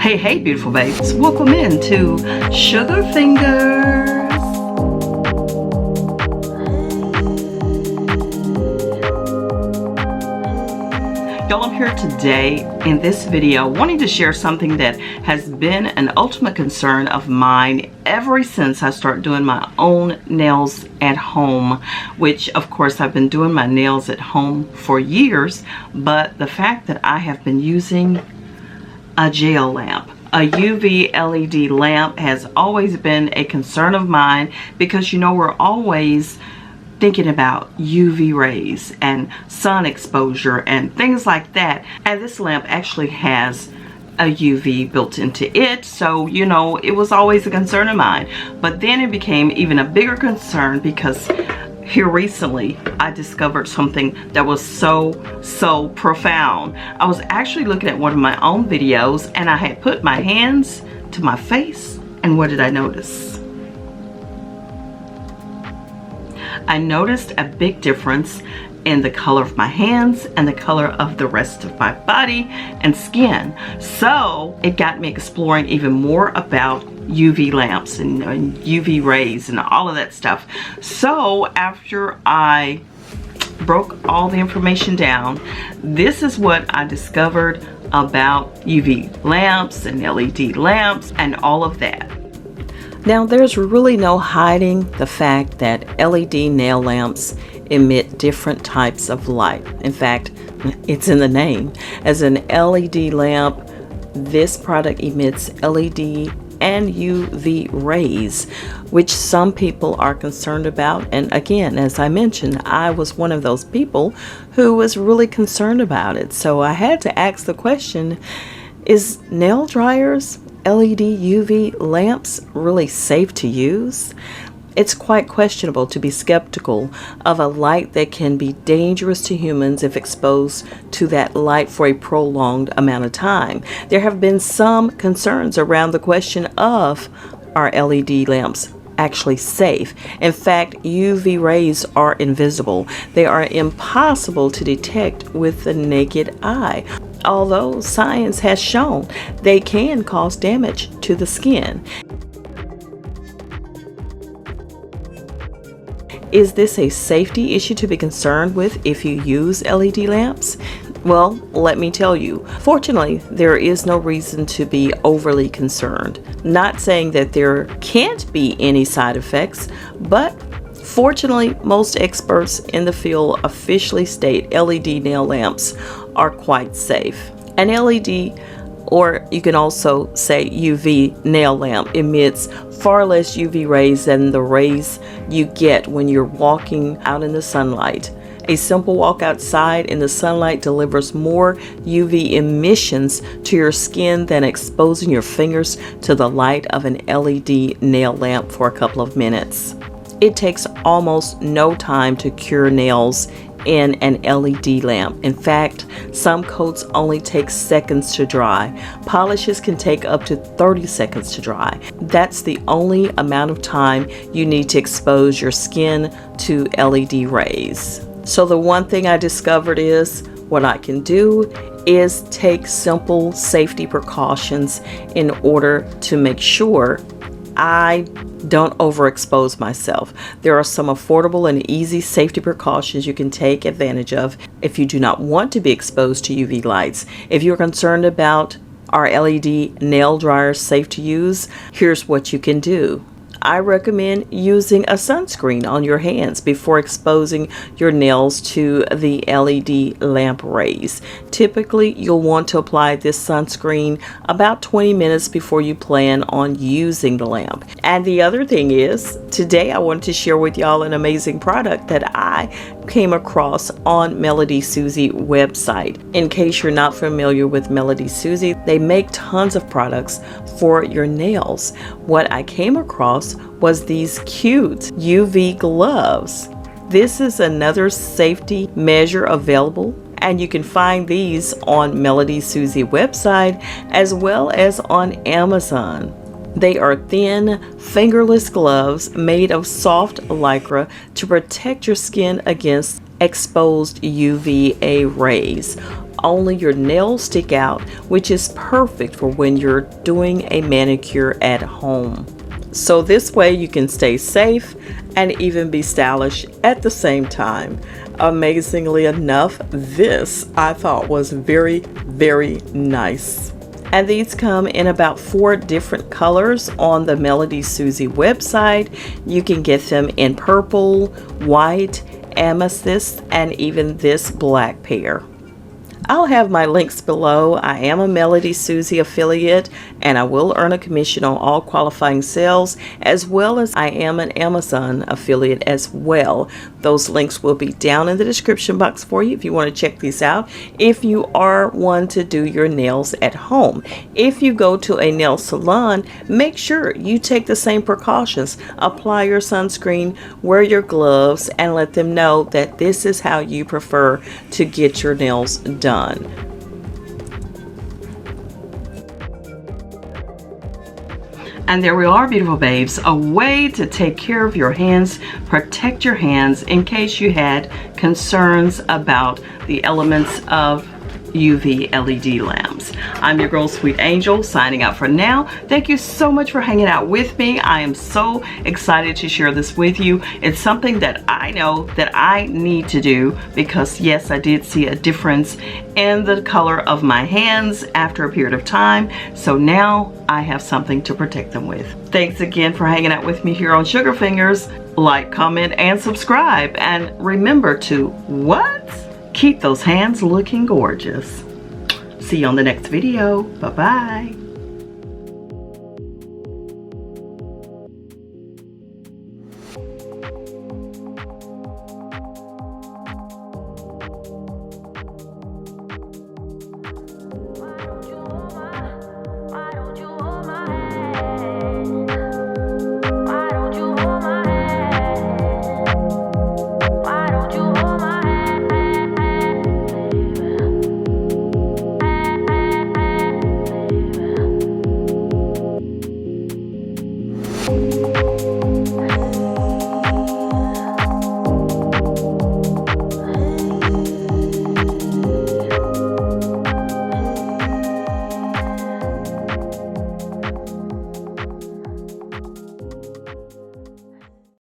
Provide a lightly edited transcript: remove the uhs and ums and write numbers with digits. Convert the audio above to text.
Hey, beautiful babes. Welcome into Sugar Fingers. Y'all, I'm here today in this video wanting to share something that has been an ultimate concern of mine ever since I started doing my own nails at home, which of course I've been doing my nails at home for years, but the fact that I have been using a gel lamp, a UV LED lamp, has always been a concern of mine because, you know, we're always thinking about UV rays and sun exposure and things like that, and this lamp actually has a UV built into it, so you know, it was always a concern of mine. But then it became even a bigger concern because here recently I discovered something that was so profound. I was actually looking at one of my own videos and I had put my hands to my face, and what did I notice? I noticed a big difference in the color of my hands and the color of the rest of my body and skin. So it got me exploring even more about UV lamps and UV rays and all of that stuff. So after I broke all the information down, this is what I discovered about UV lamps and LED lamps and all of that. Now, there's really no hiding the fact that LED nail lamps emit different types of light. In fact, it's in the name. As an LED lamp, this product emits LED and UV rays, which some people are concerned about. And again, as I mentioned, I was one of those people who was really concerned about it. So I had to ask the question, is nail dryers, LED UV lamps really safe to use? It's quite questionable to be skeptical of a light that can be dangerous to humans if exposed to that light for a prolonged amount of time. There have been some concerns around the question of, are LED lamps actually safe? In fact, UV rays are invisible. They are impossible to detect with the naked eye, although science has shown they can cause damage to the skin. Is this a safety issue to be concerned with if you use LED lamps? Well, let me tell you, fortunately, there is no reason to be overly concerned. Not saying that there can't be any side effects, but fortunately, most experts in the field officially state LED nail lamps are quite safe. An LED, or you can also say UV nail lamp, emits far less UV rays than the rays you get when you're walking out in the sunlight. A simple walk outside in the sunlight delivers more UV emissions to your skin than exposing your fingers to the light of an LED nail lamp for a couple of minutes. It takes almost no time to cure nails in an LED lamp. In fact, some coats only take seconds to dry. Polishes can take up to 30 seconds to dry. That's the only amount of time you need to expose your skin to LED rays. So the one thing I discovered is what I can do is take simple safety precautions in order to make sure I don't overexpose myself. There are some affordable and easy safety precautions you can take advantage of if you do not want to be exposed to UV lights. If you're concerned about are LED nail dryers safe to use, here's what you can do. I recommend using a sunscreen on your hands before exposing your nails to the LED lamp rays. Typically, you'll want to apply this sunscreen about 20 minutes before you plan on using the lamp. And the other thing is, today I wanted to share with y'all an amazing product that I came across on MelodySusie website. In case you're not familiar with MelodySusie, they make tons of products for your nails. What I came across was these cute UV gloves. This is another safety measure available, and you can find these on MelodySusie website as well as on Amazon. They are thin, fingerless gloves made of soft lycra to protect your skin against exposed UVA rays. Only your nails stick out, which is perfect for when you're doing a manicure at home. So this way you can stay safe and even be stylish at the same time. Amazingly enough, this I thought was very, very nice. And these come in about 4 different colors on the MelodySusie website. You can get them in purple, white, amethyst, and even this black pair. I'll have my links below. I am a MelodySusie affiliate and I will earn a commission on all qualifying sales, as well as I am an Amazon affiliate as well. Those links will be down in the description box for you if you want to check these out if you are one to do your nails at home. If you go to a nail salon, make sure you take the same precautions. Apply your sunscreen, wear your gloves, and let them know that this is how you prefer to get your nails done. And there we are, beautiful babes, a way to take care of your hands, protect your hands in case you had concerns about the elements of UV LED lamps. I'm your girl Sweet Angel, signing out for now. Thank you so much for hanging out with me. I am so excited to share this with you. It's something that I know that I need to do because yes, I did see a difference in the color of my hands after a period of time. So now I have something to protect them with. Thanks again for hanging out with me here on Sugar Fingers. Like, comment, and subscribe. And remember to what? Keep those hands looking gorgeous. See you on the next video. Bye-bye.